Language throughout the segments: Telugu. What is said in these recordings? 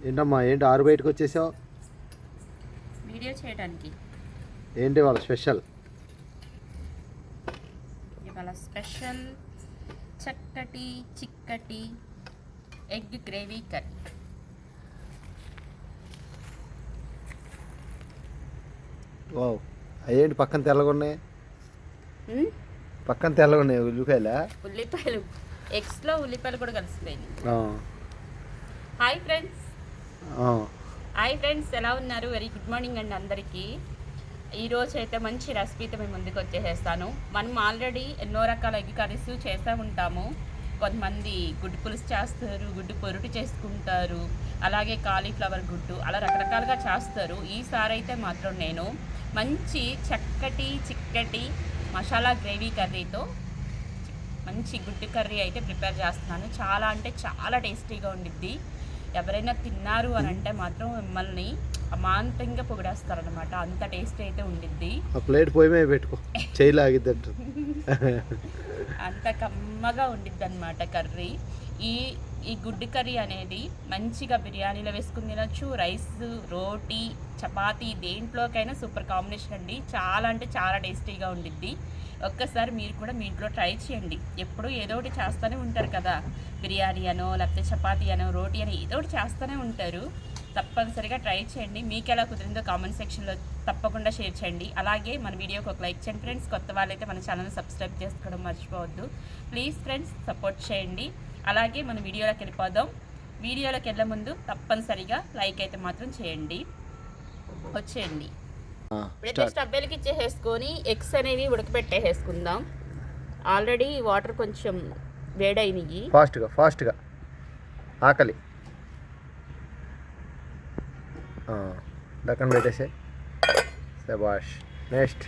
ఏంటమ్మా ఏంటి ఆరు బయటకు వచ్చేసావు? వీడియో చేయడానికి. ఏంటి వాళ్ళ స్పెషల్? ఇవాళ స్పెషల్ చక్కటి చిక్కటి ఎగ్ గ్రేవీ కర్రీ. వావ్, అయ్యేంటి పక్కన తెల్లగా ఉన్నాయి? పక్కన తెల్లగా ఉన్నాయి ఉల్లిపాయలా? ఉల్లిపాయలు, ఎగ్స్లో ఉల్లిపాయలు కూడా కలిసిపోయింది. హాయ్ ఫ్రెండ్స్, ఎలా ఉన్నారు? వెరీ గుడ్ మార్నింగ్ అండి అందరికీ. ఈరోజు అయితే మంచి రెసిపీతో మేము ముందుకు వచ్చేసేస్తాను. మనం ఆల్రెడీ ఎన్నో రకాల ఎగ్ కర్రీస్ చేస్తూ ఉంటాము. కొంతమంది గుడ్డు పులుసు చేస్తారు, గుడ్డు పొరుటు చేసుకుంటారు, అలాగే కాలీఫ్లవర్ గుడ్డు, అలా రకరకాలుగా చేస్తారు. ఈసారి అయితే మాత్రం నేను మంచి చక్కటి చిక్కటి మసాలా గ్రేవీ కర్రీతో మంచి గుడ్డు కర్రీ అయితే ప్రిపేర్ చేస్తున్నాను. చాలా అంటే చాలా టేస్టీగా ఉండిద్ది. ఎవరైనా తిన్నారు అని అంటే మాత్రం మిమ్మల్ని అమాంతంగా పొగిడేస్తారనమాట, అంత టేస్ట్ అయితే ఉండిద్ది. ప్లేట్ పోయి మీద పెట్టుకో, చేయలాగిద్దంట. అంత కమ్మగా ఉండిద్ది అనమాట కర్రీ. ఈ గుడ్డు కర్రీ అనేది మంచిగా బిర్యానీలో వేసుకుని తినచ్చు, రైస్, రోటీ, చపాతీ దేంట్లోకైనా సూపర్ కాంబినేషన్ అండి. చాలా అంటే చాలా టేస్టీగా ఉండిద్ది. ఒక్కసారి మీరు కూడా మీ ఇంట్లో ట్రై చేయండి. ఎప్పుడూ ఏదో ఒకటి చేస్తూనే ఉంటారు కదా, బిర్యానీ అనో లేకపోతే చపాతీ అనో రోటీ అని ఏదో ఒకటి చేస్తూనే ఉంటారు. తప్పనిసరిగా ట్రై చేయండి. మీకు ఎలా కుదిరిందో కామెంట్ సెక్షన్లో తప్పకుండా షేర్ చేయండి. అలాగే మన వీడియోకి ఒక లైక్ చేయండి ఫ్రెండ్స్. కొత్త వాళ్ళైతే మన ఛానల్ని సబ్స్క్రైబ్ చేసుకోవడం మర్చిపోవద్దు ప్లీజ్ ఫ్రెండ్స్, సపోర్ట్ చేయండి. అలాగే మన వీడియోలోకి వెళ్ళిపోదాం. వీడియోలోకి వెళ్ళే ముందు తప్పనిసరిగా లైక్ అయితే మాత్రం చేయండి. వచ్చేయండి. ఇప్పుడైతే స్టవ్ వెలిగించేసుకొని ఎగ్స్ అనేవి ఉడకబెట్టేసుకుందాం. ఆల్రెడీ వాటర్ కొంచెం వేడైనవి. ఫాస్ట్గా ఆకలి దక్కన పెట్టేసే శబాష్. నెక్స్ట్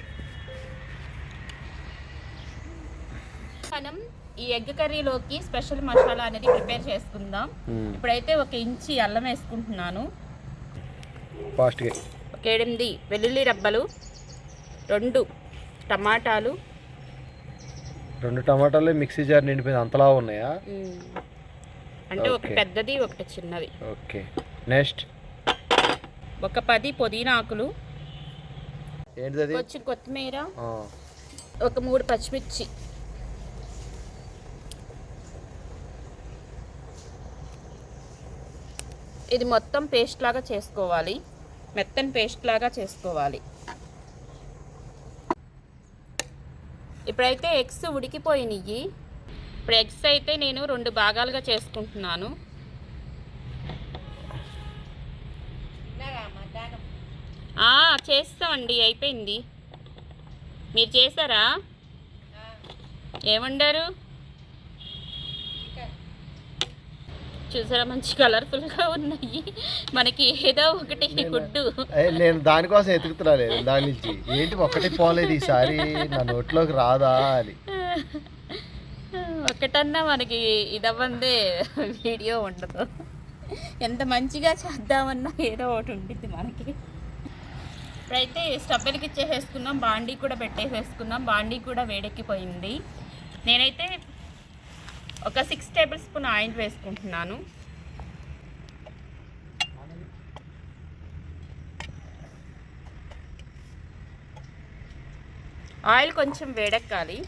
మనం ఈ ఎగ్ కర్రీలోకి స్పెషల్ మసాలా అనేది ప్రిపేర్ చేసుకుందాం. ఇప్పుడైతే 1 ఇంచి అల్లం వేసుకుంటున్నాను. ఫాస్ట్గా 8 వెల్లుల్లి రబ్బలు, 2 టమాటాలు. 2 టమాటాలు మిక్సీ జార్ నిండిపోయింది, అంతలా ఉన్నాయా? అంటే ఒకటి పెద్దది ఒకటి చిన్నది. ఓకే. నెక్స్ట్ ఒక 10 పుదీనా ఆకులు, ఏంటిది? కొంచెం కొత్తిమీర, ఒక 3 పచ్చిమిర్చి. ఇది మొత్తం పేస్ట్ లాగా చేసుకోవాలి, మెత్తని పేస్ట్ లాగా చేసుకోవాలి. ఇప్పుడైతే ఎగ్స్ ఉడికిపోయినాయి. ఇప్పుడు ఎగ్స్ అయితే నేను 2 భాగాలుగా చేసుకుంటున్నాను. చేస్తామండి, అయిపోయింది. మీరు చేశారా? ఏమండారు? చూసారా మంచి కలర్ఫుల్గా ఉన్నాయి. మనకి ఏదో ఒకటి గుడ్డు. నేను దానికోసం ఎతుకుతున్నాను, దాని నుంచి ఏంటి ఒకటి పోలేదు ఈసారి నా నోట్లోకి రాదా అని. ఒకటన్నా మనకి ఇదవ్వందే వీడియో ఉండదు. ఎంత మంచిగా చేద్దామన్నా ఏదో ఒకటి ఉంటుంది మనకి. ఇప్పుడైతే స్టవ్ వెలిగించేసుకున్నాం, బాండీ కూడా పెట్టేసేసుకున్నాం. బాండీ కూడా వేడెక్కిపోయింది. నేనైతే ఒక 6 టేబుల్ స్పూన్ ఆయిల్ వేసుకుంటున్నాను. ఆయిల్ కొంచెం వేడెక్కాలి.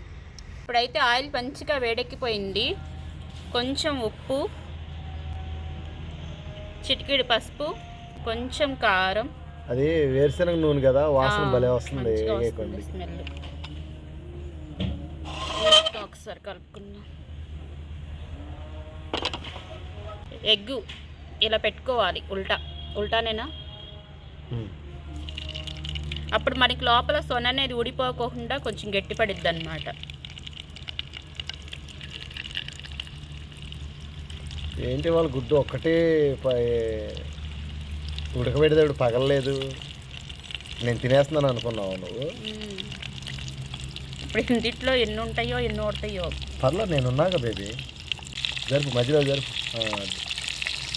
ఇప్పుడైతే ఆయిల్ మంచిగా వేడెక్కిపోయింది. కొంచెం ఉప్పు, చిటికెడు పసుపు, కొంచెం కారం. అది వేరుశనగ నూనె కదా, వాసన భలే వస్తుంది. స్మెల్. ఒకసారి కలుపుకుందాం. ఎగ్గు ఇలా పెట్టుకోవాలి, ఉల్టానేనా? అప్పుడు మనకి లోపల సొన అనేది ఊడిపోకుండా కొంచెం గట్టిపడిద్ది అన్నమాట. ఏంటి వాళ్ళ గుడ్డు ఒక్కటే ఉడకబెడితే పగలలేదు, నేను తినేస్తున్నాను అనుకున్నావు నువ్వు? ఇప్పుడు ఇంటిలో ఎన్ని ఉంటాయో ఎన్ని ఓడతాయో. పర్లేదు, నేను ఉన్నాక బేబీ. జరుపు, మధ్యలో జరుపు.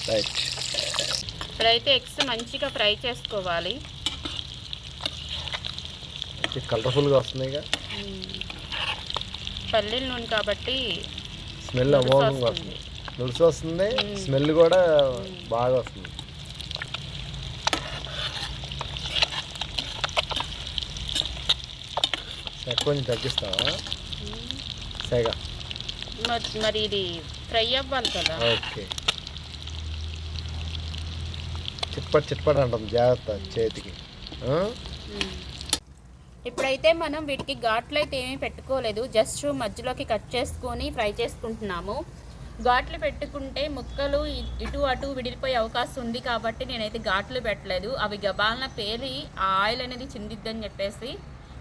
రైట్. ఇప్పుడైతే ఎగ్స్ మంచిగా ఫ్రై చేసుకోవాలి. కలర్ఫుల్గా వస్తున్నాయిగా, పల్లీల నూనె కాబట్టి స్మెల్ అమోఘంగా వస్తుంది. నుడిసి వస్తుంది, స్మెల్ కూడా బాగా వస్తుంది. కొంచెం తగ్గిస్తావా సరిగా? మరి ఇది ఫ్రై అవ్వాలి కదా. ఓకే. చిట్పట్ అంటాం, జాగ్రత్త చేతికి. ఇప్పుడైతే మనం వీటికి ఘాట్లు అయితే ఏమీ పెట్టుకోలేదు, జస్ట్ మధ్యలోకి కట్ చేసుకొని ఫ్రై చేసుకుంటున్నాము. ఘాట్లు పెట్టుకుంటే ముక్కలు ఇటు అటు విడిపోయే అవకాశం ఉంది కాబట్టి నేనైతే ఘాట్లు పెట్టలేదు. అవి గబాలన పేలి ఆ ఆయిల్ అనేది చిందిద్దని చెప్పేసి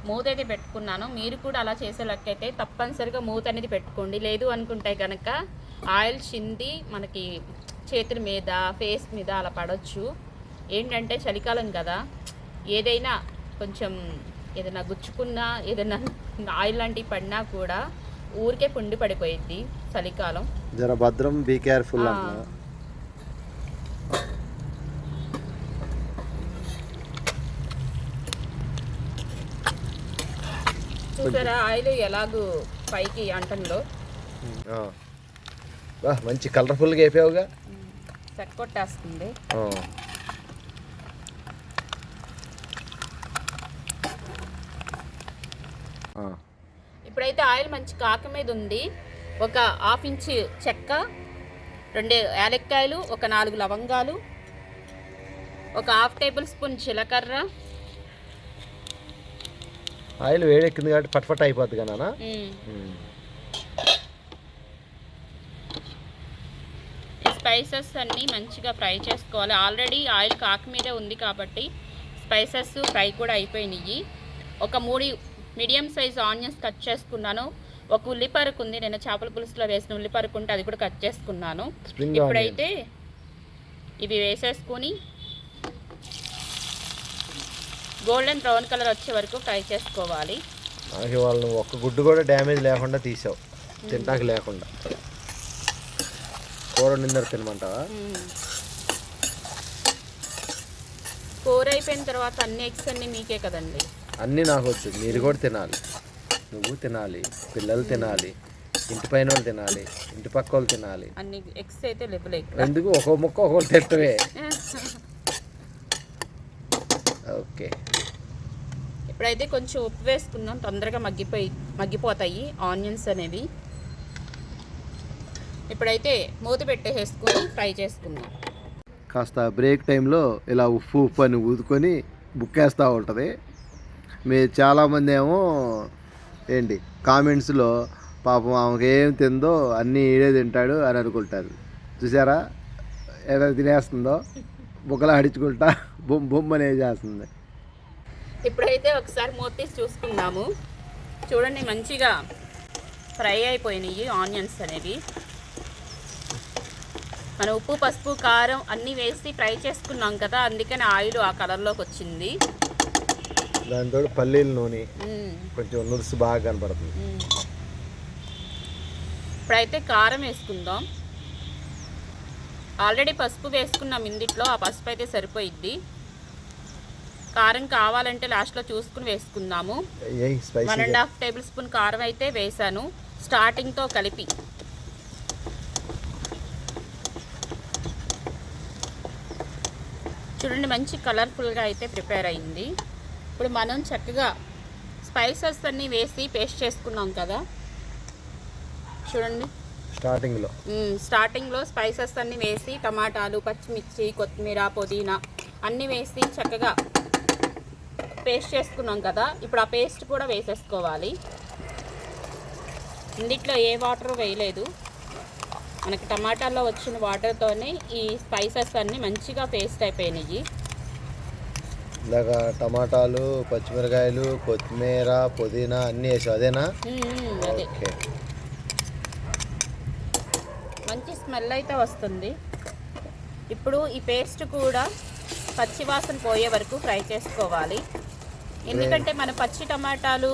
మూత అయితే పెట్టుకున్నాను. మీరు కూడా అలా చేసే లెక్కైతే తప్పనిసరిగా మూత అనేది పెట్టుకోండి. లేదు అనుకుంటే కనుక ఆయిల్ చింది మనకి చేతుల మీద ఫేస్ మీద అలా పడవచ్చు. ఏంటంటే చలికాలం కదా, ఏదైనా కొంచెం ఏదైనా గుచ్చుకున్నా ఏదైనా ఆయిల్ లాంటివి పడినా కూడా ఊరికే పుండి పడిపోయిద్ది చలికాలం. జర భద్రం, బీ కేర్ఫుల్. చూసారా ఆయిల్ ఎలాగూ పైకి అంటంలో. మంచి కలర్ఫుల్గా అయిపోయావుగా. చెక్కొట్టేస్తుంది. ఇప్పుడైతే ఆయిల్ మంచి కాక మీద ఉంది. ఒక 1/2 ఇంచు చెక్క, 2 యాలక్కాయలు, ఒక 4 లవంగాలు, ఒక 1/2 టేబుల్ స్పూన్ జీలకర్ర. ఆయిల్ వేడెక్కింది కాబట్టి పట్పట్ అయిపోద్ది కదా. స్పైసెస్ అన్నీ మంచిగా ఫ్రై చేసుకోవాలి. ఆల్రెడీ ఆయిల్ కాక మీదే ఉంది కాబట్టి స్పైసెస్ ఫ్రై కూడా అయిపోయినాయి. ఒక 3 మీడియం సైజ్ ఆనియన్స్ కట్ చేసుకున్నాను. ఒక ఉల్లిపరకు ఉంది, నేను చేపల పులుసులో వేసిన ఉల్లిపరకు ఉంటే అది కూడా కట్ చేసుకున్నాను. ఇప్పుడైతే ఇవి వేసేసుకుని గోల్డెన్ బ్రౌన్ కలర్ వచ్చే వరకు ఫ్రై చేసుకోవాలి. వాళ్ళు ఒక్క గుడ్డు కూడా డ్యామేజ్ లేకుండా తీసావు, తింటాకి లేకుండా. కూర నిందరు తినమంటావా? కూర అయిపోయిన తర్వాత అన్ని ఎగ్స్ అన్నీ మీకే కదండి. అన్నీ నాకు వచ్చు, మీరు కూడా తినాలి. నువ్వు తినాలి, పిల్లలు తినాలి, ఇంటి పైన వాళ్ళు తినాలి, ఇంటి పక్క వాళ్ళు తినాలి. అన్ని ఎగ్స్ అయితే లేవు. ఎందుకు ఒక్కో ముక్క ఒక్కొక్కటి తింటవే. ఓకే. ఇప్పుడైతే కొంచెం ఉప్పు వేసుకుందాం, తొందరగా మగ్గిపోతాయి ఆనియన్స్ అనేవి. ఇప్పుడైతే మూత పెట్టేసుకొని ఫ్రై చేసుకుందాం. కాస్త బ్రేక్ టైంలో ఇలా ఉప్పు అని ఊదుకొని బుక్కేస్తూ ఉంటుంది. మీరు చాలామంది ఏమో ఏంటి కామెంట్స్లో పాపం ఆమెకి ఏం తిందో అన్నీ ఈడే తింటాడు అని అనుకుంటారు. చూసారా ఎలా తినేస్తుందో, బుక్కలు ఆడించుకుంటా బొమ్మ అనేది చేస్తుంది. ఇప్పుడైతే ఒకసారి మూత తీసి చూసుకుందాము. చూడండి మంచిగా ఫ్రై అయిపోయినాయి ఆనియన్స్ అనేవి. మనం ఉప్పు, పసుపు, కారం అన్నీ వేసి ఫ్రై చేసుకున్నాం కదా, అందుకని ఆయిల్ ఆ కలర్లోకి వచ్చింది. దాంతో పల్లీల నూనె కొంచెం నురుసు బాగా కనపడుతుంది. ఇప్పుడైతే కారం వేసుకుందాం. ఆల్రెడీ పసుపు వేసుకున్నాం ఇందిట్లో, ఆ పసుపు అయితే సరిపోయిద్ది. కారం కావాలంటే లాస్ట్లో చూసుకుని వేసుకుందాము. 1.5 టేబుల్ స్పూన్ కారం అయితే వేసాను స్టార్టింగ్తో కలిపి. చూడండి మంచి కలర్ఫుల్గా అయితే ప్రిపేర్ అయింది. ఇప్పుడు మనం చక్కగా స్పైసెస్ అన్నీ వేసి పేస్ట్ చేసుకున్నాం కదా, చూడండి స్టార్టింగ్లో స్పైసెస్ అన్నీ వేసి టమాటాలు, పచ్చిమిర్చి, కొత్తిమీర, పుదీనా అన్నీ వేసి చక్కగా పేస్ట్ చేసుకున్నాం కదా. ఇప్పుడు ఆ పేస్ట్ కూడా వేసేసుకోవాలి. ఇందులో ఏ వాటర్ వేయలేదు, మనకి టమాటాల్లో వచ్చిన వాటర్తోనే ఈ స్పైసెస్ అన్నీ మంచిగా పేస్ట్ అయిపోయినాయి. ఇలాగా టమాటాలు, పచ్చిమిరకాయలు, కొత్తిమీర, పుదీనా అన్నీ వేసావు అదేనా? అదే. మంచి స్మెల్ అయితే వస్తుంది. ఇప్పుడు ఈ పేస్ట్ కూడా పచ్చివాసన పోయే వరకు ఫ్రై చేసుకోవాలి. ఎందుకంటే మన పచ్చి టమాటాలు,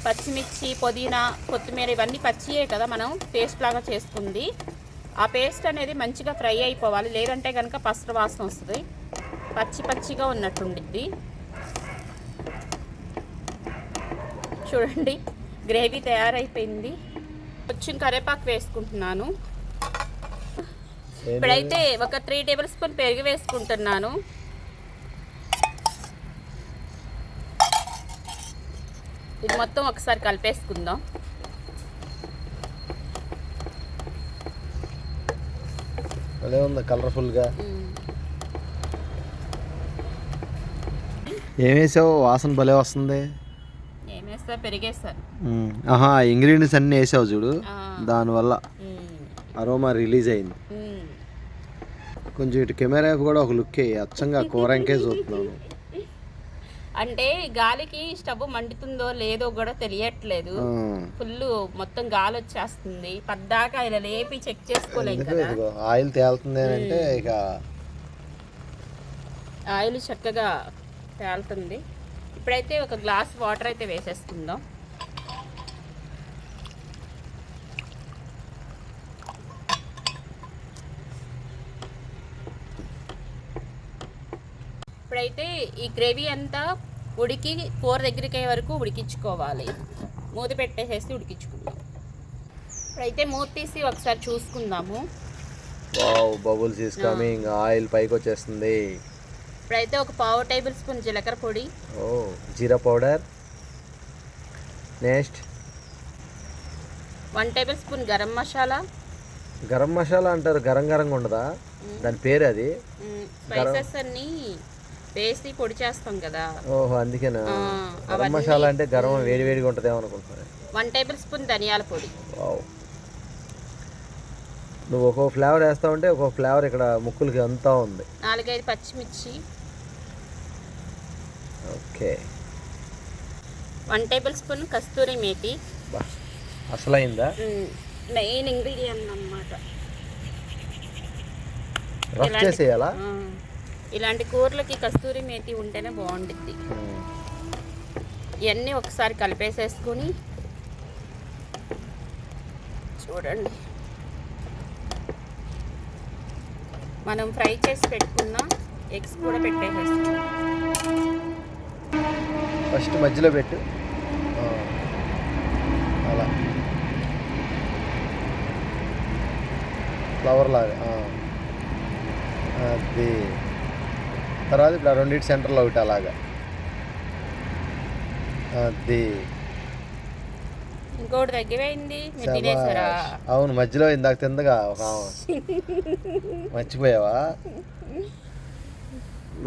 పచ్చిమిర్చి, పుదీనా, కొత్తిమీర ఇవన్నీ పచ్చియే కదా మనం పేస్ట్ లాగా చేసుకుంది. ఆ పేస్ట్ అనేది మంచిగా ఫ్రై అయిపోవాలి, లేదంటే కనుక పసరు వాసన వస్తుంది, పచ్చిగా ఉన్నట్టుండిద్ది. చూడండి గ్రేవీ తయారైపోయింది. కొంచెం కరివేపాకు వేసుకుంటున్నాను. ఇప్పుడైతే ఒక 3 టేబుల్ స్పూన్ పెరుగు వేసుకుంటున్నాను. ఇది మొత్తం ఒకసారి కలిపేసుకుందాం. అదే ఉంది కలర్ఫుల్గా. ఏమేసావు? వాసన భలే వస్తుంది. ఏమేస్తా? పెరిగేస్తా. ఆహా, ఇంగ్రీడియంట్స్ అన్నీ వేసావు చూడు, దానివల్ల అరోమా రిలీజ్ అయింది. కొంచెం ఇటు కెమెరా కూడా ఒక లుక్ అచ్చంగా కూరంకే చూస్తున్నాను. అంటే గాలికి స్టవ్ మండుతుందో లేదో కూడా తెలియట్లేదు. ఫుల్ మొత్తం గాలి వచ్చేస్తుంది. పద్దాకా ఇలా లేపి చెక్ చేసుకోలేము కదా. ఆయిల్ తేలుతుంది అంటే ఇక ఆయిల్ చక్కగా తేలుతుంది. ఇప్పుడైతే ఒక గ్లాస్ వాటర్ అయితే వేసేసుకుందాం. ఇప్పుడైతే ఈ గ్రేవీ అంతా ఉడికి కూర దగ్గరికి అయ్యే వరకు ఉడికించుకోవాలి. మూత పెట్టేసేసి ఉడికించుకుందాం. ఇప్పుడైతే మూత తీసి ఒకసారి చూసుకుందాము. Wow, bubbles is coming. Oil పైకి వచ్చేస్తుంది. ఇప్పుడైతే ఒక 1/2 టేబుల్ స్పూన్ జీలకర్ర పొడి, jeera powder, next 1 tablespoon garam masala. Garam masala అంటారు, గరం గరంగా ఉండదా దాని పేరు? అది స్పైసెస్ అన్ని వేసి పొడి చేస్తాం కదా. ఓహో, అందుకేనా గరం మసాలా అంటే గరం వేడి వేడిగా ఉంటుందేమో అనుకుంటున్నాను. 1 టేబుల్ స్పూన్ ధనియాల పొడి. నువ్వు ఒక్కో ఫ్లేవర్ వేస్తావంటే ఒక్కో ఫ్లేవర్ ఇక్కడ ముక్కులకి అంతా ఉంది. 4-5 పచ్చిమిర్చి. ఓకే. 1 టేబుల్ స్పూన్ కస్తూరి మేతి. అసలైందా? మెయిన్ ఇంగ్రీడియంట్ అన్నమాట. రఫ్ చేసేయాలా? ఇలాంటి కూరలకి కస్తూరి మేతి ఉంటేనే బాగుంటుంది. ఇవన్నీ ఒకసారి కలిపేసేసుకొని చూడండి. మనం ఫ్రై చేసి పెట్టుకున్న ఎగ్స్ కూడా పెట్టేసేసుకుందాం. ఫస్ట్ మధ్యలో పెట్టు, అలా ఫ్లవర్ లాగా. అది తర్వాత ఇప్పుడు ఆ రెండింటి సెంటర్లో ఒకటి అలాగా. అది ఇంకోటి తగ్గిపోయింది. మీరు తినేసారా? అవును, మధ్యలో ఇందాక తిందగా ఒక మర్చిపోయావా?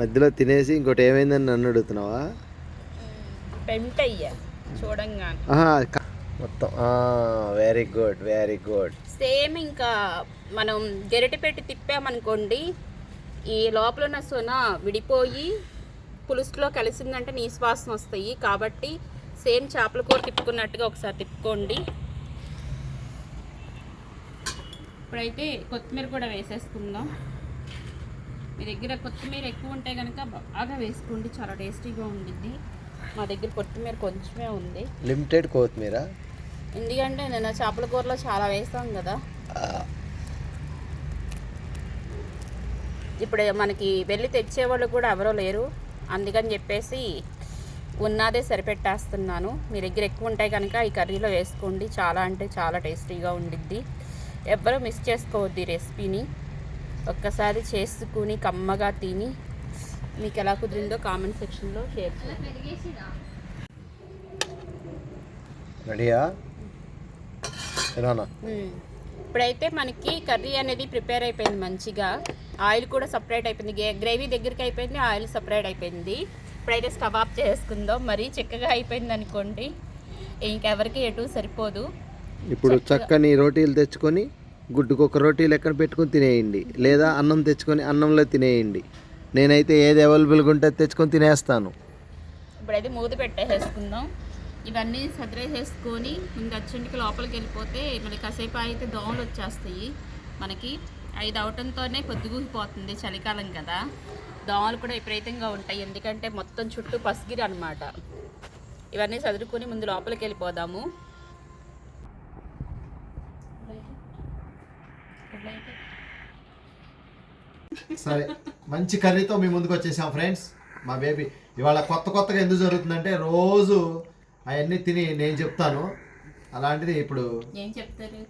మధ్యలో తినేసి ఇంకోటి ఏమైందని నన్ను అడుగుతున్నావా? పెంటయ్యా చూడంగా మొత్తం. Very good, very good. Same ఇంకా మనం గెరిటె పెట్టి తిప్పామనుకోండి, ఈ లోపల ఉన్న సొన విడిపోయి పులుసులో కలిసిందంటే నీసు వాసన వస్తాయి. కాబట్టి సేమ్ చేపల కూర తిప్పుకున్నట్టుగా ఒకసారి తిప్పుకోండి. ఇప్పుడైతే కొత్తిమీర కూడా వేసేసుకుందాం. మీ దగ్గర కొత్తిమీర ఎక్కువ ఉంటే కనుక బాగా వేసుకోండి, చాలా టేస్టీగా ఉండిద్ది. మా దగ్గర కొత్తిమీర కొంచెమే ఉంది. లిమిటెడ్ కొత్తిమీర, ఎందుకంటే నేను చేపల కూరలో చాలా వేస్తాం కదా. ఇప్పుడు మనకి వెళ్ళి తెచ్చేవాళ్ళు కూడా ఎవరో లేరు, అందుకని చెప్పేసి ఉన్నదే సరిపెట్టేస్తున్నాను. మీ దగ్గర ఎక్కువ ఉంటాయి కనుక ఈ కర్రీలో వేసుకోండి. చాలా అంటే చాలా టేస్టీగా ఉండిద్ది. ఎవ్వరూ మిస్ చేసుకోవద్దు ఈ రెసిపీని. ఒక్కసారి చేసుకుని కమ్మగా తిని మీకు ఎలా కుదిరిందో కామెంట్ సెక్షన్లో షేర్ చేయండి. రెడీయా? ఇప్పుడైతే మనకి కర్రీ అనేది ప్రిపేర్ అయిపోయింది. మంచిగా ఆయిల్ కూడా సపరేట్ అయిపోయింది. గ్రేవీ దగ్గరికి అయిపోయింది, ఆయిల్ సపరేట్ అయిపోయింది. ఇప్పుడైతే స్టవ్ ఆఫ్ చేసుకుందాం. మరీ చిక్కగా అయిపోయింది అనుకోండి, ఇంకెవరికి ఎటు సరిపోదు. ఇప్పుడు చక్కని రోటీలు తెచ్చుకొని గుడ్డుకొక రోటీలు ఎక్కడ పెట్టుకొని తినేయండి, లేదా అన్నం తెచ్చుకొని అన్నంలో తినేయండి. నేనైతే ఏది అవైలబుల్గా ఉంటే తెచ్చుకొని తినేస్తాను. ఇప్పుడైతే మూత పెట్టేసేసుకుందాం. ఇవన్నీ సదిరేసేసుకొని ముందు అర్జెంట్కి లోపలికి వెళ్ళిపోతే మనకి కాసేపు అయితే దోమలు వచ్చేస్తాయి. మనకి 5 అవటంతోనే పొద్దుగూకిపోతుంది, చలికాలం కదా. దోమలు కూడా విపరీతంగా ఉంటాయి, ఎందుకంటే మొత్తం చుట్టూ పసిగిరి అనమాట. ఇవన్నీ సదురుకొని ముందు లోపలికి వెళ్ళిపోదాము. సరే, మంచి కర్రీతో మీ ముందుకు వచ్చేసాం ఫ్రెండ్స్. మా బేబీ ఇవాళ కొత్తగా ఎందుకు జరుగుతుందంటే రోజు అవన్నీ తిని నేను చెప్తాను. అలాంటిది ఇప్పుడు ఏం చెప్తారు?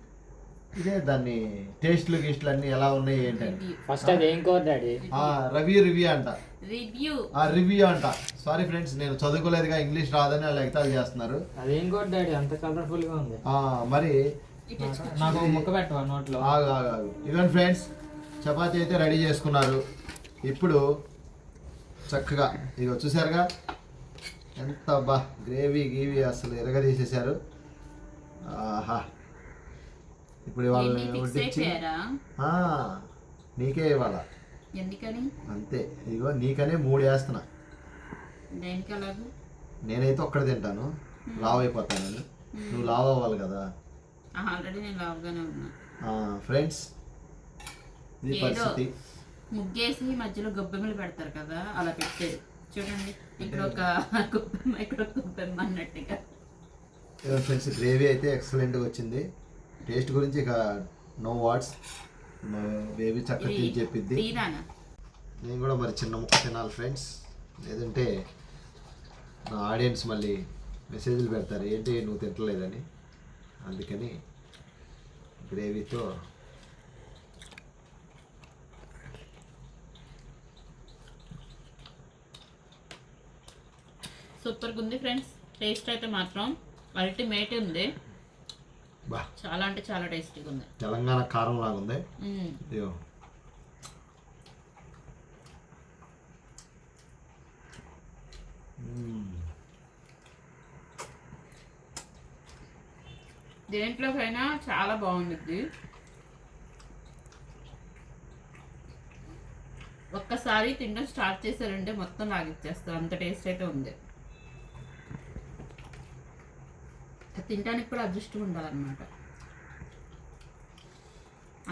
ఇదే దాన్ని టేస్ట్లు గీస్ట్లు అన్ని ఎలా ఉన్నాయి ఏంటంటే ఫస్ట్ అది ఏం కూర డాడీ? రివ్యూ అంట రివ్యూ రివ్యూ అంట. సారీ ఫ్రెండ్స్, నేను చదువుకోలేదుగా, ఇంగ్లీష్ రాదని వాళ్ళు ఎగతాలు చేస్తున్నారు. అదేం కూర డాడీ అంత కలర్ఫుల్ గా ఉంది? మరి నాకు ఒక ముక్క పెట్టవా నోట్లో? ఆగు. ఇవన్నీ ఫ్రెండ్స్, చపాతీ అయితే రెడీ చేసుకున్నారు. ఇప్పుడు చక్కగా ఇక చూసారుగా ఎంత బా గ్రేవీ గీవీ అసలు ఎరగదీసేసారు. ఆహా, ఇప్పుడు వాళ్ళని వడ్డించి నీకే ఇవాళ ఎందుకని అంతే. ఇదిగో నీకనే 3 వేస్తున్నా. దేనికి అలాగూ? నేనైతే ఒక్కడ తింటాను, లావ్ అయిపోతానని. నువ్వు లావ్ అవ్వాలి కదా. ఆల్రెడీ నేను లావుగానే ఉన్నా. ఫ్రెండ్స్, ఇది పరిస్థితి. ముగ్గేసి మధ్యలో గొబ్బెమ్మలు పెడతారు కదా, అలా పెట్టారు చూడండి. ఇక్కడ ఒక గొబ్బెమ్మ, ఇక్కడ ఒక గొబ్బెమ్మ అన్నట్టుగా. ఫ్రెండ్స్, గ్రేవీ అయితే ఎక్సలెంట్గా వచ్చింది. టేస్ట్ గురించి ఇక నో వర్డ్స్. బేబీ చక్కగా తిని చెప్పిద్ది. నేను కూడా మరి చిన్న ముక్క తినాలి ఫ్రెండ్స్, లేదంటే నా ఆడియన్స్ మళ్ళీ మెసేజ్లు పెడతారు ఏంటి నువ్వు తింటలేదని. అందుకని గ్రేవీతో సూపర్గా ఉంది ఫ్రెండ్స్. టేస్ట్ అయితే మాత్రం అల్టిమేట్ ఉంది. బా, చాలా అంటే చాలా టేస్టీగా ఉంది. తెలంగాణ కారం లాగా ఉంది. అయ్యో, దేంట్లోకైనా చాలా బాగుంటుంది. ఒక్కసారి తినడం స్టార్ట్ చేశారంటే మొత్తం లాగిచ్చేస్తారు, అంత టేస్ట్ అయితే ఉంది. తినడానికి కూడా అదృష్టం ఉండాలన్నమాట,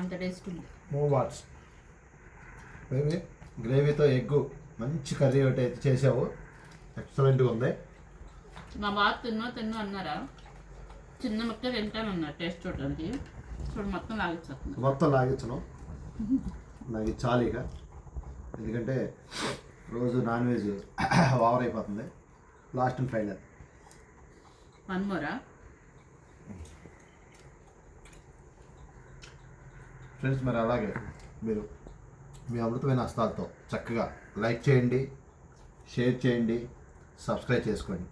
అంత టేస్ట్ ఉంది. No words. బేబీ గ్రేవీతో ఎగ్గు మంచి కర్రీ ఒకటి అయితే చేసావు, ఎక్సలెంట్గా ఉంది. మా బాబు తిన్ను అన్నారా, చిన్న ముక్క తింటానన్నారు టేస్ట్ చూడడానికి. చూడు మొత్తం లాగిచ్చేస్తుంది. మొత్తం లాగించను, నాకు ఇది చాలు ఇక. ఎందుకంటే రోజు నాన్ వెజ్ ఓవర్ అయిపోతుంది. Last and final one Mora friends. మరి అలాగే మీరు మీ అమృతమైన హస్తాలతో చక్కగా లైక్ చేయండి, షేర్ చేయండి, సబ్స్క్రైబ్ చేసుకోండి.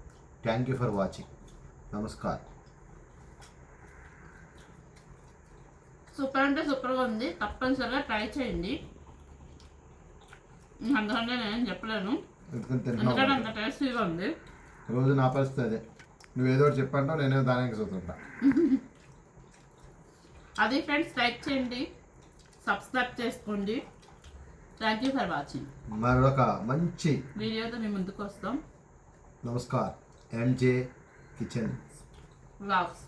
Thank you for watching. నమస్కారం. సూపర్ అంటే సూపర్గా ఉంది, తప్పనిసరిగా ట్రై చేయండి. అందుకంటే నేను చెప్పలేను, ఎందుకంటే అంత టేస్టీగా ఉంది. రోజు నా పరిస్థితి అదే, నువ్వు ఏదో ఒకటి చెప్పంటావు, నేనే దానికి చూస్తుంటా. అది ఫ్రెండ్స్, లైక్ చేయండి, సబ్స్క్రైబ్ చేసుకోండి. Thank you for watching. మరొక మంచి వీడియోతో మీ ముందుకు వస్తాం. నమస్కార్. MJ kitchen vlogs.